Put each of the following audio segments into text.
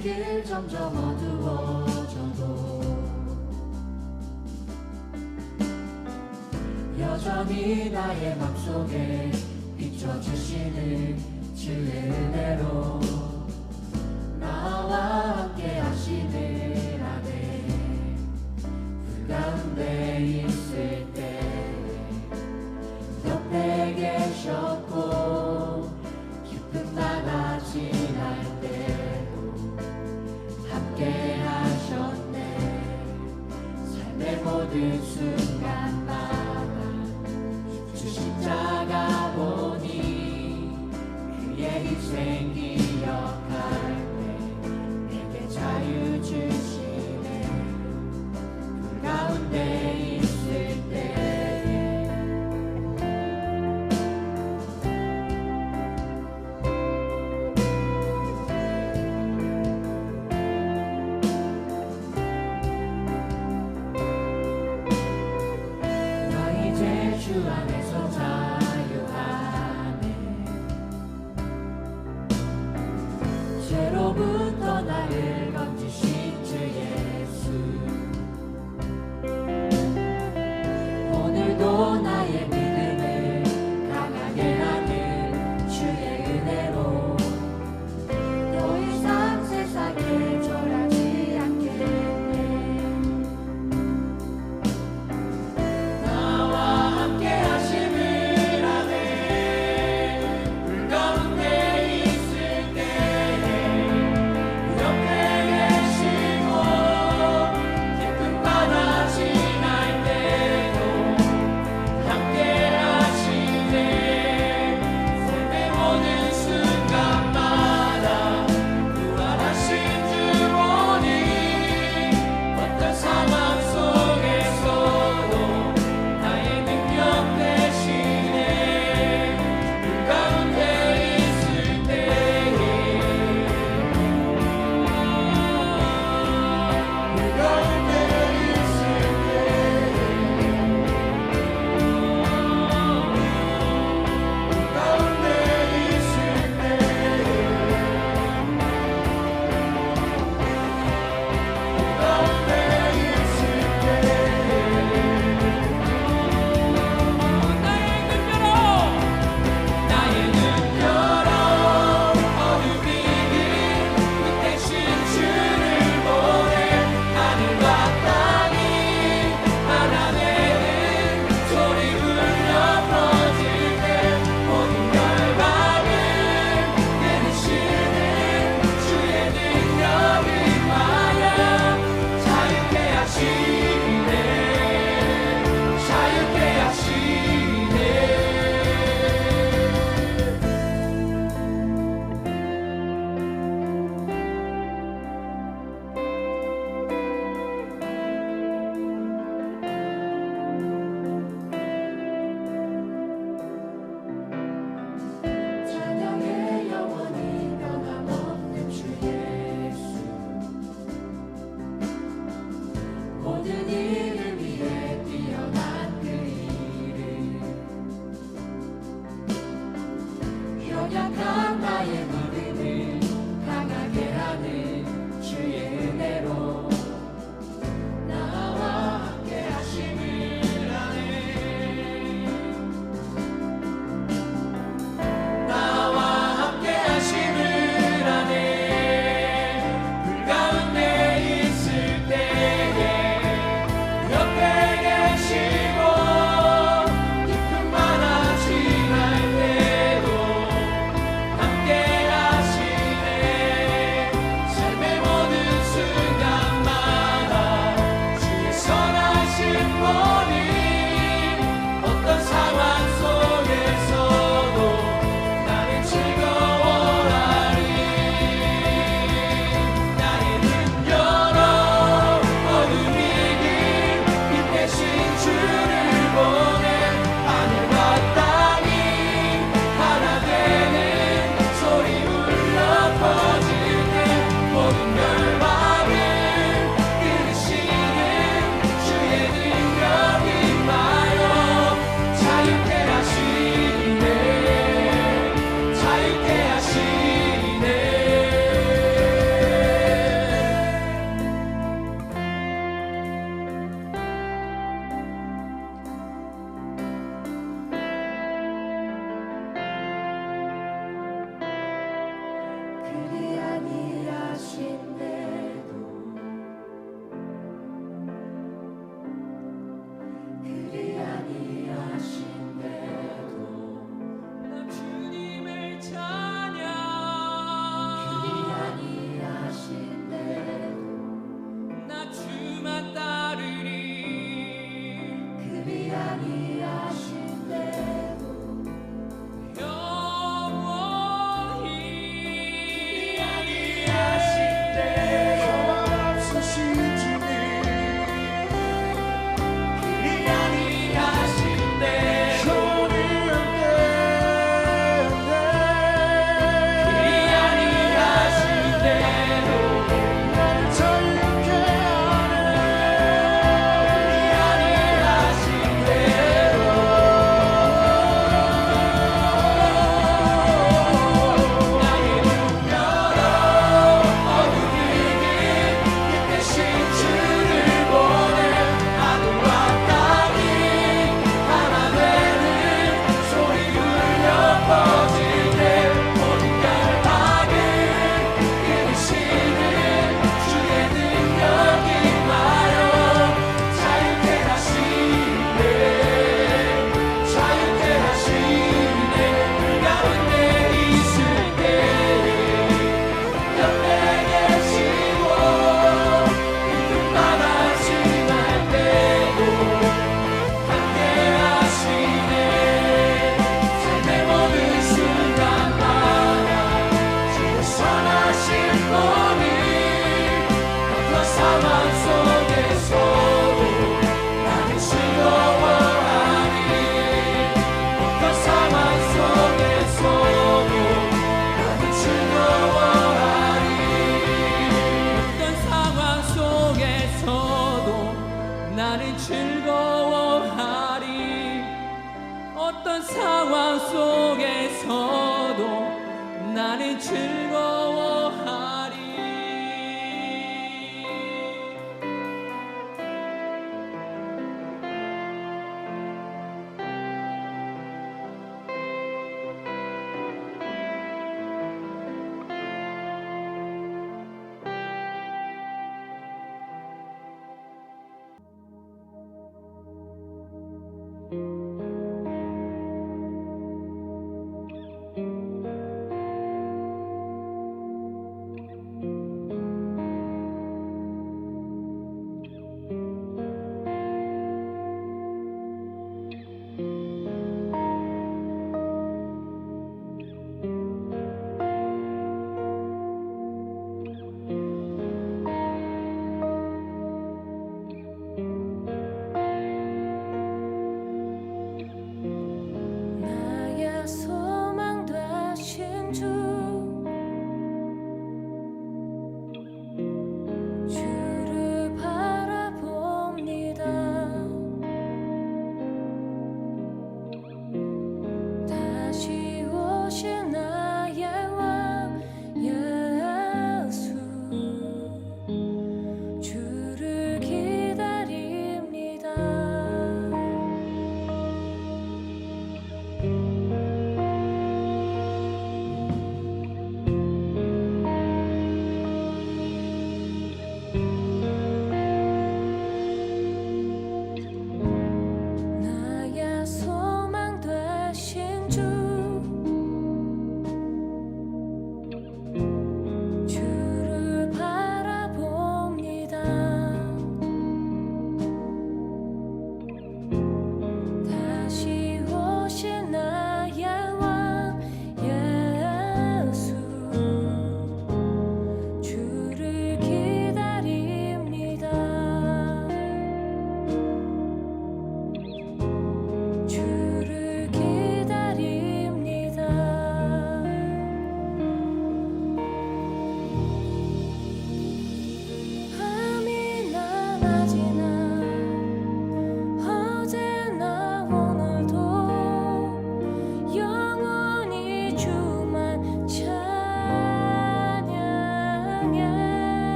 길 점점 어두워져도 여전히 나의 맘속에 비춰주시는 주의 은혜로 나와 함께 하시느라네. 불 가운데 있을 때 옆에 계셨고 깊은 바다 지날 때도 함께 하셨네. 삶의 모든 순간마다 주 십자가 보니 그의 희생 기억할 때 내게 자유 주시네. 불 가운데 있을 때 주 안에서 자유하네. 죄로부터 나를 건지신 주 예수, 오늘도 나의 믿음을 강하게 하는 주의 은혜로 더 이상 세상에 절하지 않겠네.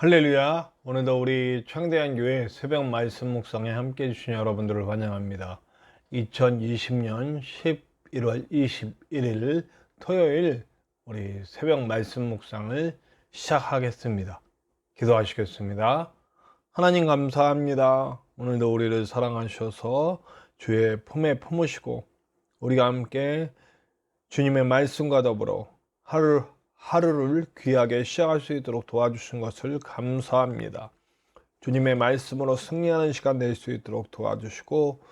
할렐루야. 오늘도 우리 창대한 교회 새벽 말씀 묵상에 함께 해주신 여러분들을 환영합니다. 2020년 11월 21일 토요일 우리 새벽 말씀 묵상을 시작하겠습니다. 기도하시겠습니다. 하나님 감사합니다. 오늘도 우리를 사랑하셔서 주의 품에 품으시고 우리가 함께 주님의 말씀과 더불어 하루를 귀하게 시작할 수 있도록 도와주신 것을 감사합니다. 주님의 말씀으로 승리하는 시간 될 수 있도록 도와주시고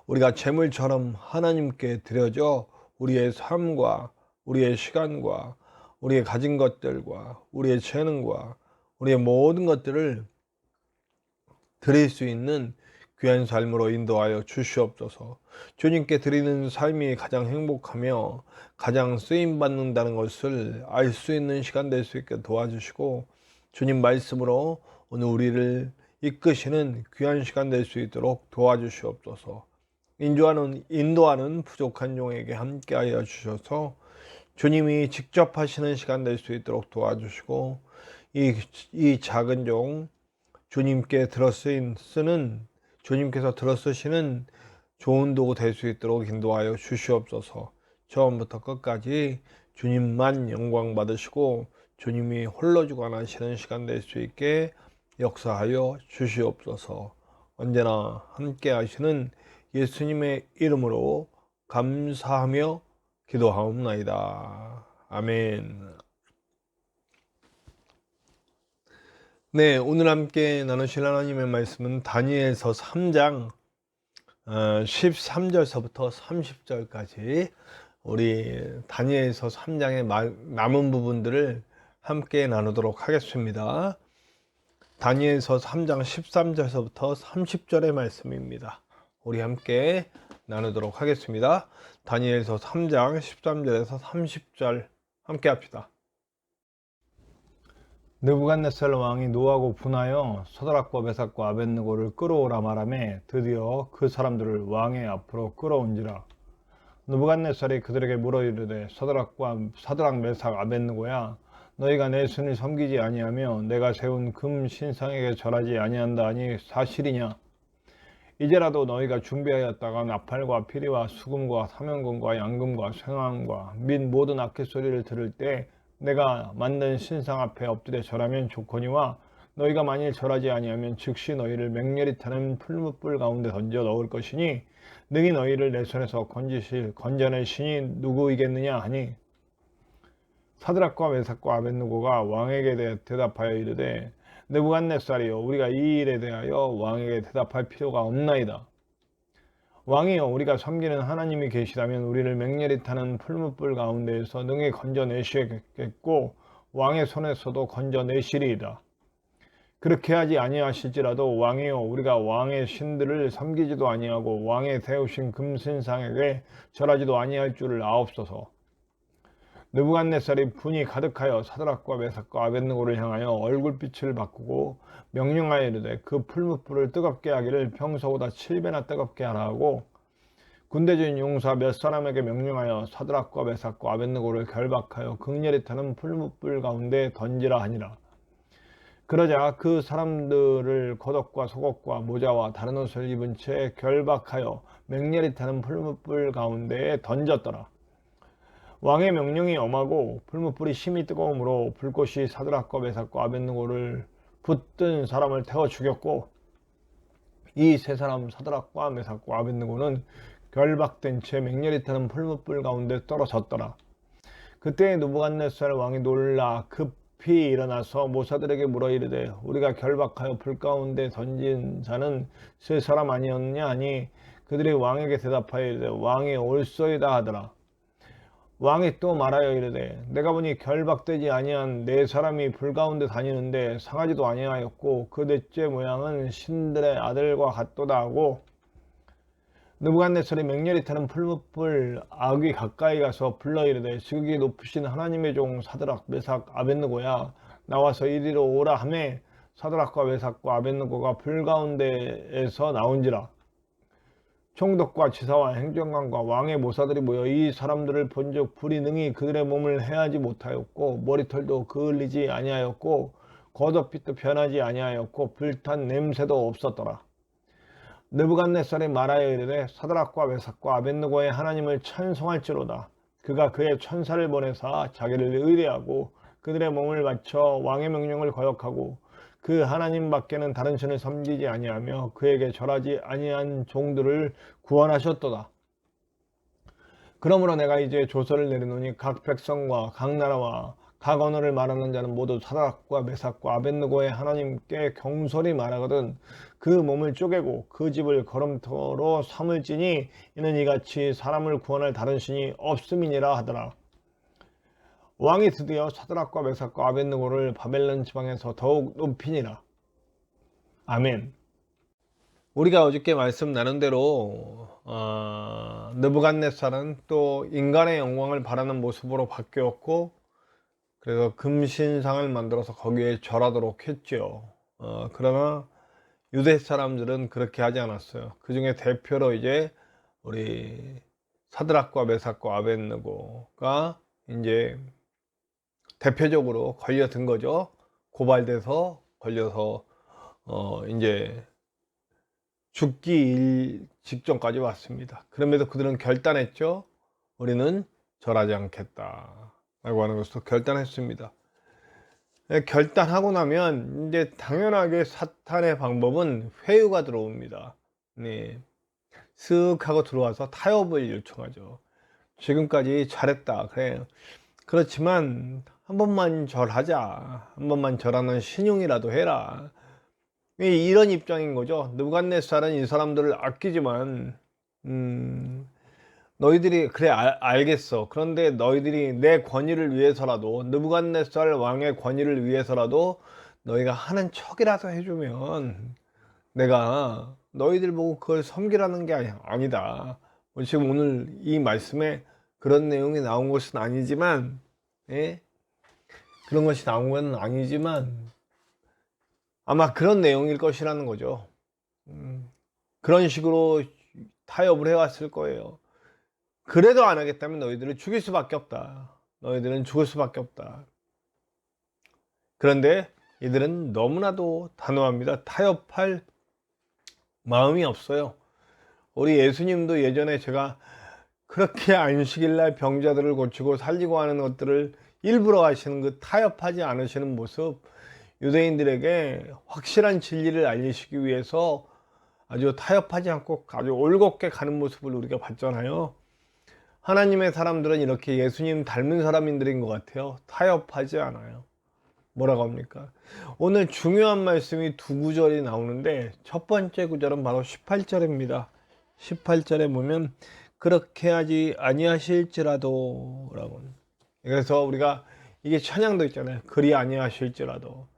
우리가 재물처럼 하나님께 드려져 우리의 삶과 우리의 시간과 우리의 가진 것들과 우리의 재능과 우리의 모든 것들을 드릴 수 있는 귀한 삶으로 인도하여 주시옵소서. 주님께 드리는 삶이 가장 행복하며 가장 쓰임받는다는 것을 알 수 있는 시간 될 수 있게 도와주시고 주님 말씀으로 오늘 우리를 이끄시는 귀한 시간 될 수 있도록 도와주시옵소서. 인도하는 부족한 종에게 함께하여 주셔서 주님이 직접 하시는 시간 될 수 있도록 도와주시고 이 작은 종 주님께서 들어 쓰시는 좋은 도구 될 수 있도록 인도하여 주시옵소서. 처음부터 끝까지 주님만 영광 받으시고 주님이 홀로 주관하시는 시간 될 수 있게 역사하여 주시옵소서. 언제나 함께 하시는 예수님의 이름으로 감사하며 기도하옵나이다. 아멘. 네, 오늘 함께 나누실 하나님의 말씀은 다니엘서 3장 13절서부터 30절까지 우리 다니엘서 3장의 남은 부분들을 함께 나누도록 하겠습니다. 다니엘서 3장 13절서부터 30절의 말씀입니다. 우리 함께 나누도록 하겠습니다. 다니엘서 3장 13절에서 30절 함께 합시다. 느부갓네살 왕이 노하고 분하여 서드락과 메삭과 아벳느고를 끌어오라 말하매 드디어 그 사람들을 왕의 앞으로 끌어온지라. 느부갓네살이 그들에게 물어 이르되 사드락 메삭 아벳느고야, 너희가 내 신을 섬기지 아니하며 내가 세운 금 신상에게 절하지 아니한다 하니 사실이냐? 이제라도 너희가 준비하였다가 나팔과 피리와 수금과 사면금과 양금과 쇠왕과 및 모든 악기 소리를 들을 때 내가 만든 신상 앞에 엎드려 절하면 좋거니와 너희가 만일 절하지 아니하면 즉시 너희를 맹렬히 타는 풀무불 가운데 던져 넣을 것이니 능히 너희를 내 손에서 건져낼 신이 누구이겠느냐 하니 사드락과 메삭과 아벳느고가 왕에게 대답하여 이르되 느부갓네살이여, 우리가 이 일에 대하여 왕에게 대답할 필요가 없나이다. 왕이여, 우리가 섬기는 하나님이 계시다면 우리를 맹렬히 타는 풀무불 가운데에서 능히 건져내시겠고 왕의 손에서도 건져내시리이다. 그렇게 하지 아니하실지라도 왕이여, 우리가 왕의 신들을 섬기지도 아니하고 왕의 세우신 금신상에게 절하지도 아니할 줄을 아옵소서. 느부갓네살이 분이 가득하여 사드락과 메삭과 아벳느고를 향하여 얼굴빛을 바꾸고 명령하여 이르되 그 풀무불을 뜨겁게 하기를 평소보다 7배나 뜨겁게 하라 하고 군대중 용사 몇 사람에게 명령하여 사드락과 메삭과 아벳느고를 결박하여 극렬히 타는 풀무불 가운데 던지라 하니라. 그러자 그 사람들을 겉옷과 속옷과 모자와 다른 옷을 입은 채 결박하여 맹렬히 타는 풀무불 가운데에 던졌더라. 왕의 명령이 엄하고 풀무불이 심히 뜨거우므로 불꽃이 사드락과 메삭과 아벳느고를 붙든 사람을 태워 죽였고 이 세 사람 사드락과 메삭과 아벳느고는 결박된 채 맹렬히 타는 풀무불 가운데 떨어졌더라. 그때 느부갓네살 왕이 놀라 급히 일어나서 모사들에게 물어 이르되 우리가 결박하여 불 가운데 던진 자는 세 사람 아니었느냐 하니 그들이 왕에게 대답하여 이르되 왕이 옳소이다 하더라. 왕이 또 말하여 이르되 내가 보니 결박되지 아니한 네 사람이 불 가운데 다니는데 상하지도 아니하였고 그 넷째 모양은 신들의 아들과 같도다 하고 느부갓네살이 맹렬히 타는 풀무불 아귀 가까이 가서 불러 이르되 지극히 높으신 하나님의 종 사드락 메삭 아벳느고야, 나와서 이리로 오라 하매 사드락과 메삭과 아벳느고가 불 가운데에서 나온지라. 총독과 지사와 행정관과 왕의 모사들이 모여 이 사람들을 본즉 불이 능히 그들의 몸을 해하지 못하였고 머리털도 그을리지 아니하였고 겉옷빛도 변하지 아니하였고 불탄 냄새도 없었더라. 느부갓네살이 말하여 이르되 사드락과 메삭과 아벳느고의 하나님을 찬송할지로다. 그가 그의 천사를 보내사 자기를 의뢰하고 그들의 몸을 바쳐 왕의 명령을 거역하고 그 하나님 밖에는 다른 신을 섬기지 아니하며 그에게 절하지 아니한 종들을 구원하셨도다. 그러므로 내가 이제 조서를 내리노니 각 백성과 각 나라와 각 언어를 말하는 자는 모두 사드락과 메삭과 아벳느고의 하나님께 경솔히 말하거든 그 몸을 쪼개고 그 집을 거름터로 삼을지니 이는 이같이 사람을 구원할 다른 신이 없음이니라 하더라. 왕이 드디어 사드락과 메삭과 아벳느고를 바벨론 지방에서 더욱 높이니라. 아멘. 우리가 어저께 말씀 나눈 대로 느부갓네살은 또 인간의 영광을 바라는 모습으로 바뀌었고 그래서 금신상을 만들어서 거기에 절하도록 했죠. 그러나 유대 사람들은 그렇게 하지 않았어요. 그 중에 대표로 이제 우리 사드락과 메삭과 아벳느고가 이제 대표적으로 걸려든 거죠. 고발돼서 걸려서 이제 죽기 직전까지 왔습니다. 그럼에도 그들은 결단했죠. 우리는 절하지 않겠다 라고 하는 것으로 결단했습니다. 결단하고 나면 이제 당연하게 사탄의 방법은 회유가 들어옵니다. 네. 쓱 하고 들어와서 타협을 요청하죠. 지금까지 잘했다. 그래. 그렇지만 한 번만 절하자. 한 번만 절하는 신용이라도 해라. 이런 입장인 거죠. 느부갓네살은 이 사람들을 아끼지만 너희들이 그래 알겠어. 그런데 너희들이 내 권위를 위해서라도 느부갓네살 왕의 권위를 위해서라도 너희가 하는 척이라도 해주면 내가 너희들 보고 그걸 섬기라는 게 아니다. 지금 오늘 이 말씀에 그런 내용이 나온 것은 아니지만 그런 것이 나온 건 아니지만 아마 그런 내용일 것이라는 거죠. 그런 식으로 타협을 해왔을 거예요. 그래도 안 하겠다면 너희들을 죽일 수밖에 없다. 너희들은 죽을 수밖에 없다. 그런데 이들은 너무나도 단호합니다. 타협할 마음이 없어요. 우리 예수님도 예전에 제가 그렇게 안식일날 병자들을 고치고 살리고 하는 것들을 일부러 하시는 그 타협하지 않으시는 모습, 유대인들에게 확실한 진리를 알리시기 위해서 아주 타협하지 않고 아주 올곧게 가는 모습을 우리가 봤잖아요. 하나님의 사람들은 이렇게 예수님 닮은 사람들인 것 같아요. 타협하지 않아요. 뭐라고 합니까? 오늘 중요한 말씀이 두 구절이 나오는데 첫 번째 구절은 바로 18절입니다. 18절에 보면 그렇게 하지 아니하실지라도 라고. 그래서 우리가 이게 찬양도 있잖아요. 그리 아니하실지라도.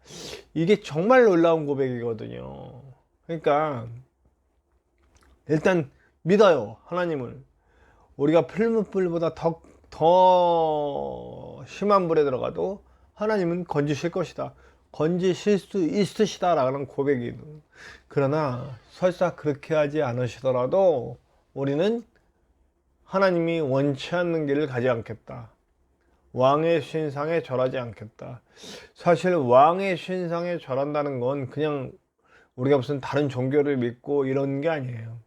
이게 정말 놀라운 고백이거든요. 그러니까 일단 믿어요. 하나님을. 우리가 풀무불보다 더 심한 불에 들어가도 하나님은 건지실 것이다. 건지실 수 있으시다 라는 고백이. 그러나 설사 그렇게 하지 않으시더라도 우리는 하나님이 원치 않는 길을 가지 않겠다. 왕의 신상에 절하지 않겠다. 사실 왕의 신상에 절한다는 건 그냥 우리가 무슨 다른 종교를 믿고 이런 게 아니에요.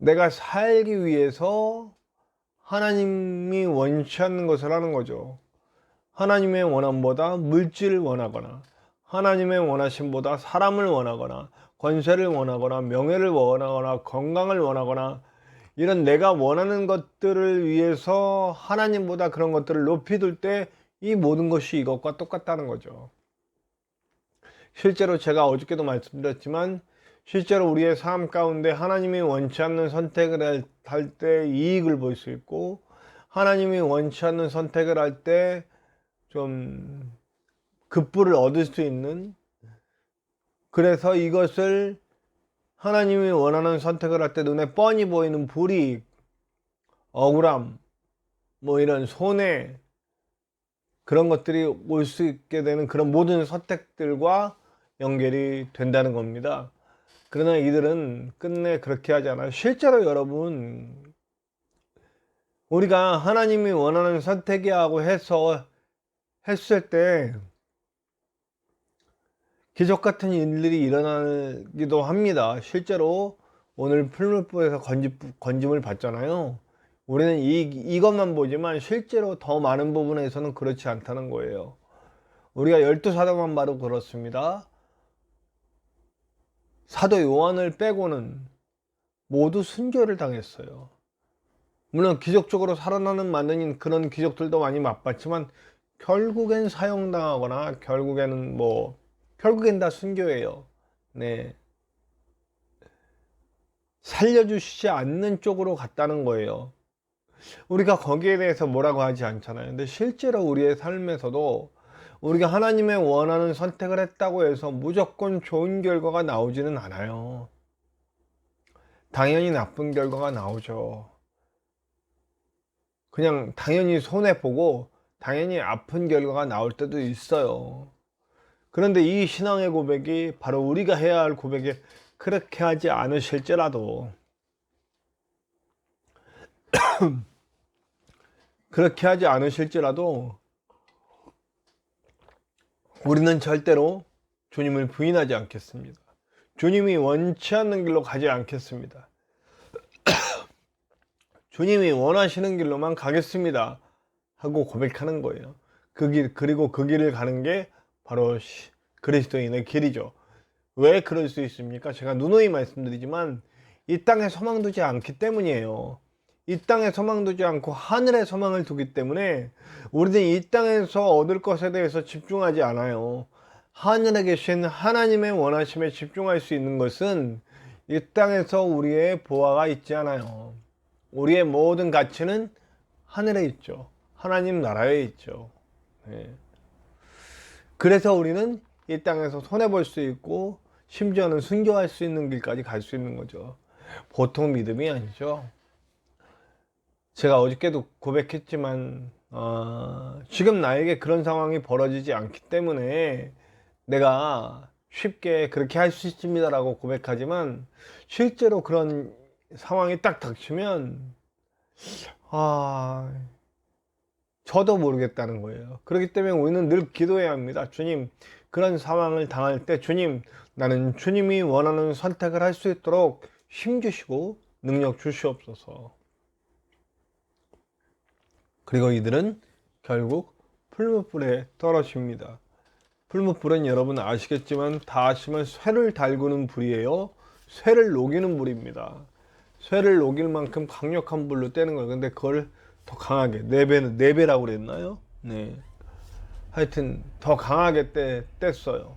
내가 살기 위해서 하나님이 원치 않는 것을 하는 거죠. 하나님의 원함보다 물질을 원하거나 하나님의 원하심보다 사람을 원하거나 권세를 원하거나 명예를 원하거나 건강을 원하거나 이런 내가 원하는 것들을 위해서 하나님보다 그런 것들을 높이 둘 때 이 모든 것이 이것과 똑같다는 거죠. 실제로 제가 어저께도 말씀드렸지만 실제로 우리의 삶 가운데 하나님이 원치 않는 선택을 할 때 이익을 볼 수 있고 하나님이 원치 않는 선택을 할 때 좀 급부를 얻을 수 있는, 그래서 이것을 하나님이 원하는 선택을 할 때 눈에 뻔히 보이는 불이익, 억울함, 뭐 이런 손해, 그런 것들이 올 수 있게 되는 그런 모든 선택들과 연결이 된다는 겁니다. 그러나 이들은 끝내 그렇게 하지 않아요. 실제로 여러분, 우리가 하나님이 원하는 선택이라고 해서 했을 때 기적 같은 일들이 일어나기도 합니다. 실제로 오늘 풀무불에서 건짐을 받잖아요. 우리는 이것만 보지만 실제로 더 많은 부분에서는 그렇지 않다는 거예요. 우리가 12사도만 봐도 그렇습니다. 사도 요한을 빼고는 모두 순교를 당했어요. 물론 기적적으로 살아나는 많은 그런 기적들도 많이 맛봤지만 결국엔 사형당하거나 결국엔 다 순교예요. 네. 살려주시지 않는 쪽으로 갔다는 거예요. 우리가 거기에 대해서 뭐라고 하지 않잖아요. 근데 실제로 우리의 삶에서도 우리가 하나님의 원하는 선택을 했다고 해서 무조건 좋은 결과가 나오지는 않아요. 당연히 나쁜 결과가 나오죠. 그냥 당연히 손해보고 당연히 아픈 결과가 나올 때도 있어요. 그런데 이 신앙의 고백이 바로 우리가 해야 할 고백이 그렇게 하지 않으실지라도 그렇게 하지 않으실지라도 우리는 절대로 주님을 부인하지 않겠습니다. 주님이 원치 않는 길로 가지 않겠습니다. 주님이 원하시는 길로만 가겠습니다 하고 고백하는 거예요. 그리고 그 길을 가는 게 바로 그리스도인의 길이죠. 왜 그럴 수 있습니까? 제가 누누이 말씀드리지만 이 땅에 소망 두지 않기 때문이에요. 이 땅에 소망 두지 않고 하늘에 소망을 두기 때문에 우리는 이 땅에서 얻을 것에 대해서 집중하지 않아요. 하늘에 계신 하나님의 원하심에 집중할 수 있는 것은 이 땅에서 우리의 보화가 있지 않아요. 우리의 모든 가치는 하늘에 있죠. 하나님 나라에 있죠. 네. 그래서 우리는 이 땅에서 손해볼 수 있고 심지어는 순교할 수 있는 길까지 갈 수 있는 거죠. 보통 믿음이 아니죠. 제가 어저께도 고백했지만 지금 나에게 그런 상황이 벌어지지 않기 때문에 내가 쉽게 그렇게 할 수 있습니다 라고 고백하지만 실제로 그런 상황이 딱 닥치면 저도 모르겠다는 거예요. 그렇기 때문에 우리는 늘 기도해야 합니다. 주님, 그런 상황을 당할 때 주님, 나는 주님이 원하는 선택을 할 수 있도록 힘 주시고 능력 주시옵소서. 그리고 이들은 결국 풀무불에 떨어집니다. 풀무불은 여러분 아시겠지만 다 아시면 쇠를 달구는 불이에요. 쇠를 녹이는 불입니다. 쇠를 녹일 만큼 강력한 불로 떼는 거예요. 근데 그걸 더 강하게, 4배라고 그랬나요? 네. 하여튼 더 강하게 뗐어요.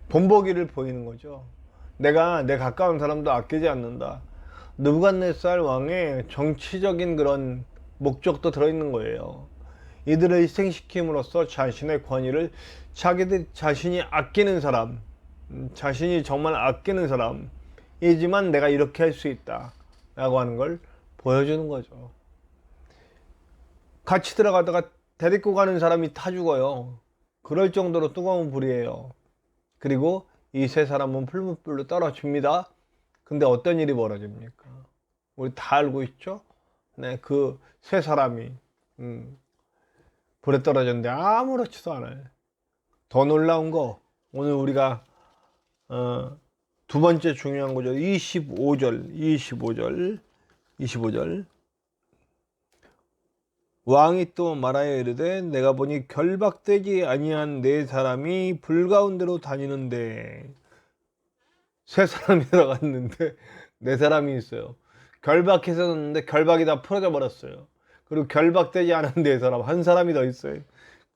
본보기를 보이는 거죠. 내가 내 가까운 사람도 아끼지 않는다. 느부갓네살 왕의 정치적인 그런 목적도 들어있는 거예요. 이들을 희생시킴으로써 자신의 권위를 자신이 아끼는 사람, 자신이 정말 아끼는 사람이지만 내가 이렇게 할 수 있다 라고 하는 걸 보여주는 거죠. 같이 들어가다가 데리고 가는 사람이 타 죽어요. 그럴 정도로 뜨거운 불이에요. 그리고 이 세 사람은 풀무불로 떨어집니다. 근데 어떤 일이 벌어집니까? 우리 다 알고 있죠? 네, 그 세 사람이 불에 떨어졌는데 아무렇지도 않아요. 더 놀라운 거 오늘 우리가 두 번째 중요한 구절 25절 왕이 또 말하여 이르되 내가 보니 결박되지 아니한 네 사람이 불 가운데로 다니는데 세 사람이 들어갔는데 네 사람이 있어요. 결박했었는데 결박이 다 풀어져 버렸어요. 그리고 결박되지 않은 네 사람 한 사람이 더 있어요.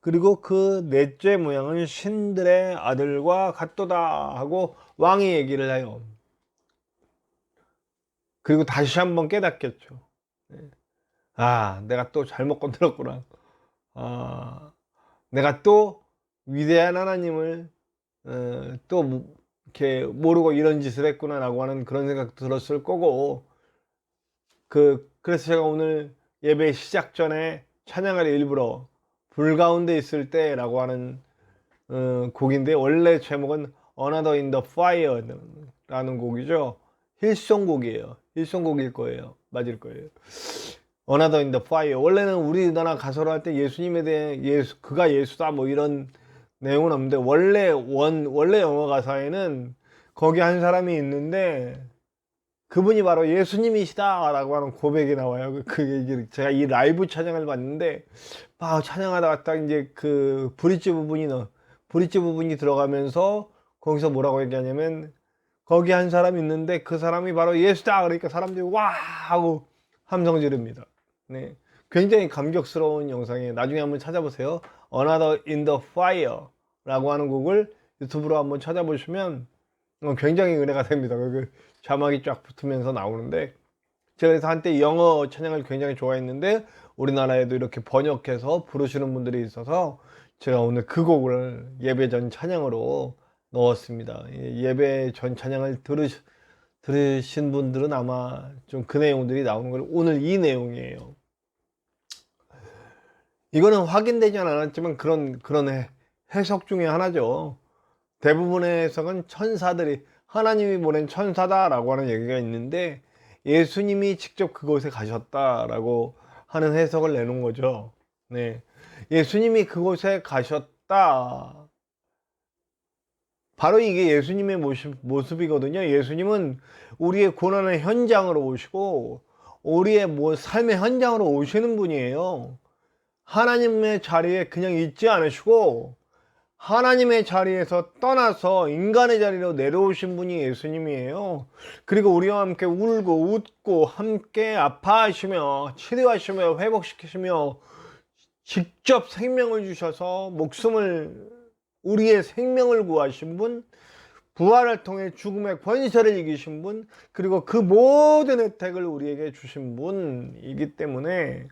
그리고 그 넷째 모양은 신들의 아들과 같도다 하고 왕이 얘기를 해요. 그리고 다시 한번 깨닫겠죠. 내가 또 잘못 건드렸구나. 내가 또 위대한 하나님을 또 이렇게 모르고 이런 짓을 했구나 라고 하는 그런 생각 들었을 거고, 그래서 제가 오늘 예배 시작 전에 찬양을 일부러 불 가운데 있을 때 라고 하는 곡인데, 원래 제목은 Another in the Fire 라는 곡이죠. 힐송곡이에요. 힐송곡일 거예요. 맞을 거예요. Another in the Fire. 원래는 우리나라 가서로 할 때 예수님에 대해 그가 예수다 뭐 이런 내용은 없는데 원래 영어 가사에는 거기 한 사람이 있는데 그분이 바로 예수님이시다라고 하는 고백이 나와요. 그게 제가 이 라이브 찬양을 봤는데 찬양하다가 딱 이제 그 브릿지 부분이 들어가면서 거기서 뭐라고 얘기하냐면 거기 한 사람이 있는데 그 사람이 바로 예수다. 그러니까 사람들이 와 하고 함성 지릅니다. 네. 굉장히 감격스러운 영상이에요. 나중에 한번 찾아보세요. Another in the Fire 라고 하는 곡을 유튜브로 한번 찾아보시면 굉장히 은혜가 됩니다. 그 자막이 쫙 붙으면서 나오는데 제가 그래서 한때 영어 찬양을 굉장히 좋아했는데 우리나라에도 이렇게 번역해서 부르시는 분들이 있어서 제가 오늘 그 곡을 예배 전 찬양으로 넣었습니다. 예배 전 찬양을 들으신 분들은 아마 좀 그 내용들이 나오는 걸 오늘 이 내용이에요. 이거는 확인되지 않았지만 그런 해석 중에 하나죠. 대부분의 해석은 천사들이 하나님이 보낸 천사다라고 하는 얘기가 있는데 예수님이 직접 그곳에 가셨다라고 하는 해석을 내놓은 거죠. 네. 예수님이 그곳에 가셨다. 바로 이게 예수님의 모습이거든요. 예수님은 우리의 고난의 현장으로 오시고 우리의 삶의 현장으로 오시는 분이에요. 하나님의 자리에 그냥 있지 않으시고 하나님의 자리에서 떠나서 인간의 자리로 내려오신 분이 예수님이에요. 그리고 우리와 함께 울고 웃고 함께 아파하시며 치료하시며 회복시키시며 직접 생명을 주셔서 우리의 생명을 구하신 분, 부활을 통해 죽음의 권세를 이기신 분, 그리고 그 모든 혜택을 우리에게 주신 분이기 때문에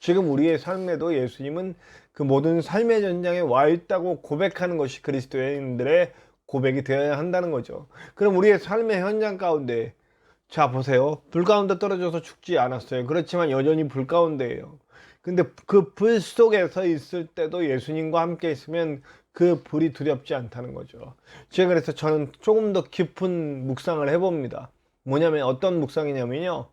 지금 우리의 삶에도 예수님은 그 모든 삶의 전장에 와 있다고 고백하는 것이 그리스도인들의 고백이 되어야 한다는 거죠. 그럼 우리의 삶의 현장 가운데 자 보세요. 불 가운데 떨어져서 죽지 않았어요. 그렇지만 여전히 불 가운데예요. 근데 그 불 속에서 있을 때도 예수님과 함께 있으면 그 불이 두렵지 않다는 거죠. 제가 그래서 저는 조금 더 깊은 묵상을 해봅니다. 뭐냐면 어떤 묵상이냐면요.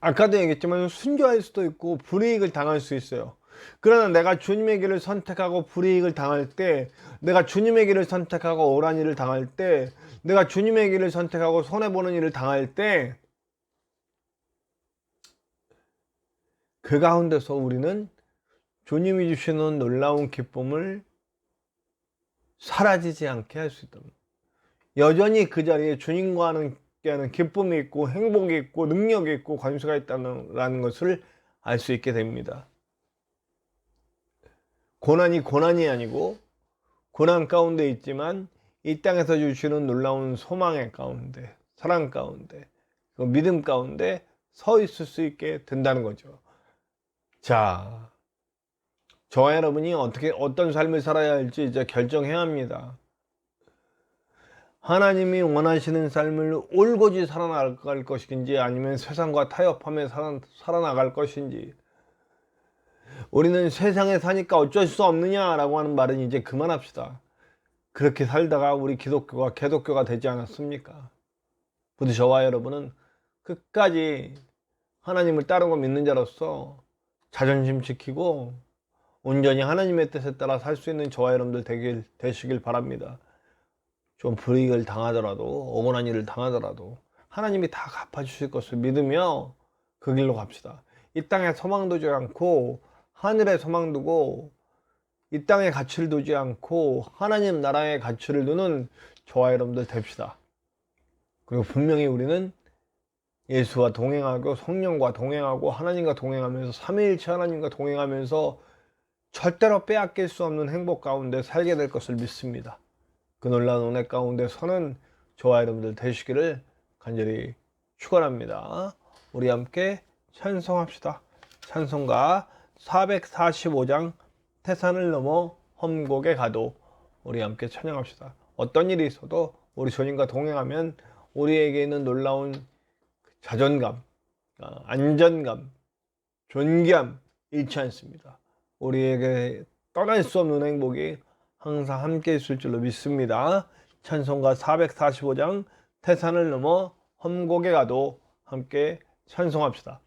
아까도 얘기했지만 순교할 수도 있고 불이익을 당할 수 있어요. 그러나 내가 주님의 길을 선택하고 불이익을 당할 때, 내가 주님의 길을 선택하고 억울한 일을 당할 때, 내가 주님의 길을 선택하고 손해보는 일을 당할 때, 그 가운데서 우리는 주님이 주시는 놀라운 기쁨을 사라지지 않게 할 수 있다. 여전히 그 자리에 주님과 하는 기쁨이 있고 행복이 있고 능력이 있고 관수가 있다는 것을 알 수 있게 됩니다. 고난이 아니고 고난 가운데 있지만 이 땅에서 주시는 놀라운 소망의 가운데, 사랑 가운데, 그 믿음 가운데 서 있을 수 있게 된다는 거죠. 자, 저와 여러분이 어떤 삶을 살아야 할지 이제 결정해야 합니다. 하나님이 원하시는 삶을 올곧이 살아나갈 것인지 아니면 세상과 타협하며 살아나갈 것인지. 우리는 세상에 사니까 어쩔 수 없느냐라고 하는 말은 이제 그만합시다. 그렇게 살다가 우리 기독교가 개독교가 되지 않았습니까? 부디 저와 여러분은 끝까지 하나님을 따르고 믿는 자로서 자존심 지키고 온전히 하나님의 뜻에 따라 살 수 있는 저와 여러분들 되시길 바랍니다. 좀 불이익을 당하더라도 억울한 일을 당하더라도 하나님이 다 갚아주실 것을 믿으며 그 길로 갑시다. 이 땅에 소망 두지 않고 하늘에 소망 두고 이 땅에 가치를 두지 않고 하나님 나라의 가치를 두는 저와 여러분들 됩시다. 그리고 분명히 우리는 예수와 동행하고 성령과 동행하고 하나님과 동행하면서 삼위일체 하나님과 동행하면서 절대로 빼앗길 수 없는 행복 가운데 살게 될 것을 믿습니다. 그 놀라운 은혜 가운데 서는 저와 여러분들 되시기를 간절히 축원합니다. 우리 함께 찬송합시다. 찬송가 445장 태산을 넘어 험곡에 가도 우리 함께 찬양합시다. 어떤 일이 있어도 우리 주님과 동행하면 우리에게 있는 놀라운 자존감, 안전감, 존귀함 잃지 않습니다. 우리에게 떠날 수 없는 행복이 항상 함께 있을 줄로 믿습니다. 찬송가 445장 태산을 넘어 험곡에 가도 함께 찬송합시다.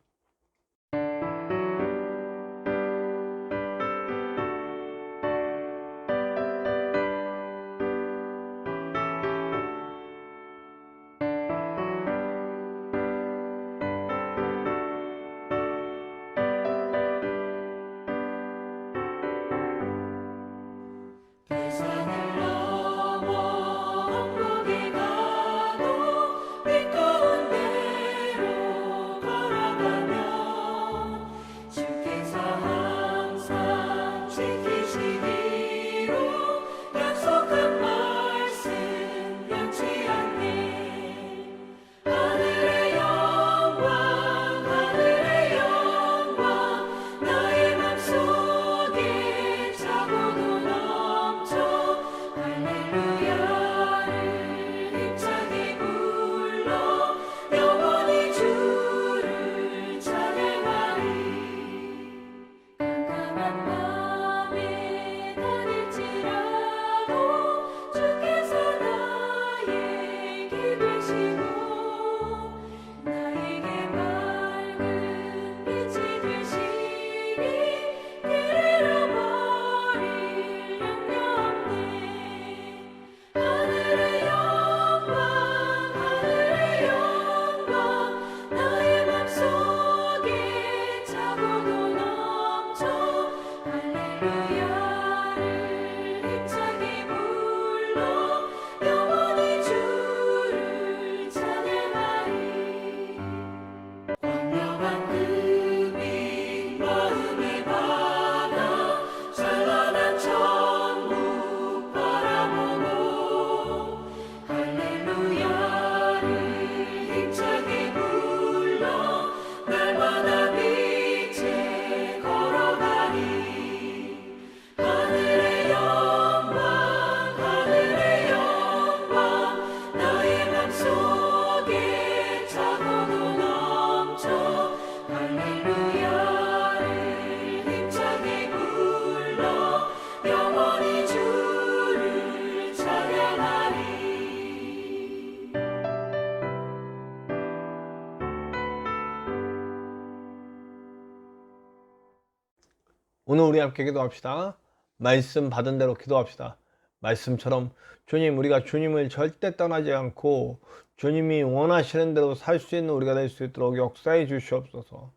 오늘 우리 함께 기도합시다. 말씀 받은 대로 기도합시다. 말씀처럼 주님, 우리가 주님을 절대 떠나지 않고 주님이 원하시는 대로 살 수 있는 우리가 될 수 있도록 역사해 주시옵소서.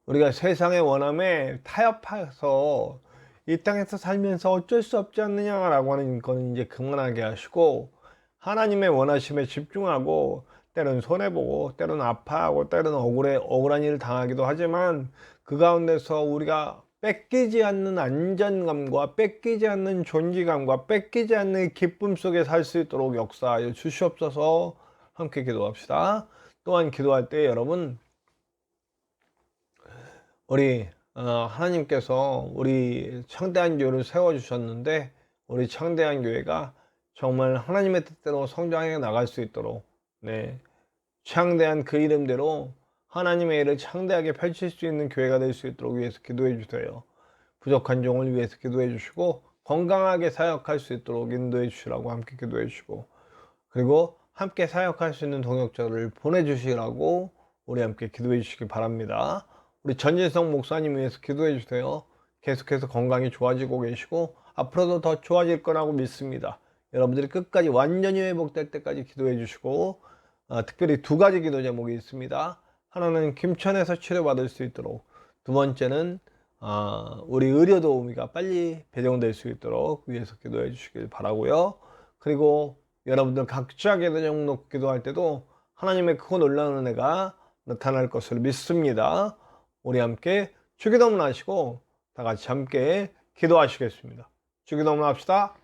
우리가 세상의 원함에 타협해서 이 땅에서 살면서 어쩔 수 없지 않느냐라고 하는 거는 이제 그만하게 하시고, 하나님의 원하심에 집중하고, 때로는 손해보고 때로는 아파하고 때로는 억울한 일을 당하기도 하지만, 그 가운데서 우리가 뺏기지 않는 안전감과 뺏기지 않는 존귀감과 뺏기지 않는 기쁨 속에 살 수 있도록 역사하여 주시옵소서. 함께 기도합시다. 또한 기도할 때 여러분, 우리 하나님께서 우리 창대한 교회를 세워주셨는데, 우리 창대한 교회가 정말 하나님의 뜻대로 성장해 나갈 수 있도록, 창대한 그 이름대로 하나님의 일을 창대하게 펼칠 수 있는 교회가 될 수 있도록 위해서 기도해 주세요. 부족한 종을 위해서 기도해 주시고, 건강하게 사역할 수 있도록 인도해 주시라고 함께 기도해 주시고, 그리고 함께 사역할 수 있는 동역자를 보내주시라고 우리 함께 기도해 주시기 바랍니다. 우리 전진성 목사님 위해서 기도해 주세요. 계속해서 건강이 좋아지고 계시고 앞으로도 더 좋아질 거라고 믿습니다. 여러분들이 끝까지 완전히 회복될 때까지 기도해 주시고, 특별히 두 가지 기도 제목이 있습니다. 하나는 김천에서 치료받을 수 있도록, 두 번째는 우리 의료 도우미가 빨리 배정될 수 있도록 위해서 기도해 주시길 바라고요. 그리고 여러분들 각자 기도 제목 기도할 때도 하나님의 크고 놀라운 은혜가 나타날 것을 믿습니다. 우리 함께 주기도문 하시고 다 같이 함께 기도하시겠습니다. 주기도문 합시다.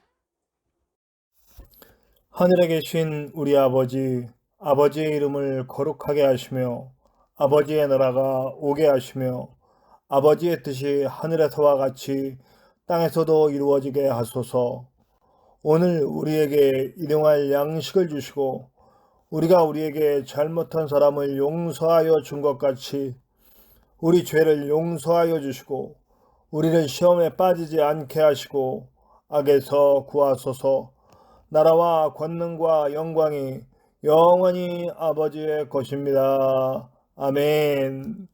하늘에 계신 우리 아버지, 아버지의 이름을 거룩하게 하시며 아버지의 나라가 오게 하시며 아버지의 뜻이 하늘에서와 같이 땅에서도 이루어지게 하소서. 오늘 우리에게 일용할 양식을 주시고 우리가 우리에게 잘못한 사람을 용서하여 준 것 같이 우리 죄를 용서하여 주시고 우리를 시험에 빠지지 않게 하시고 악에서 구하소서. 나라와 권능과 영광이 영원히 아버지의 것입니다. 아멘.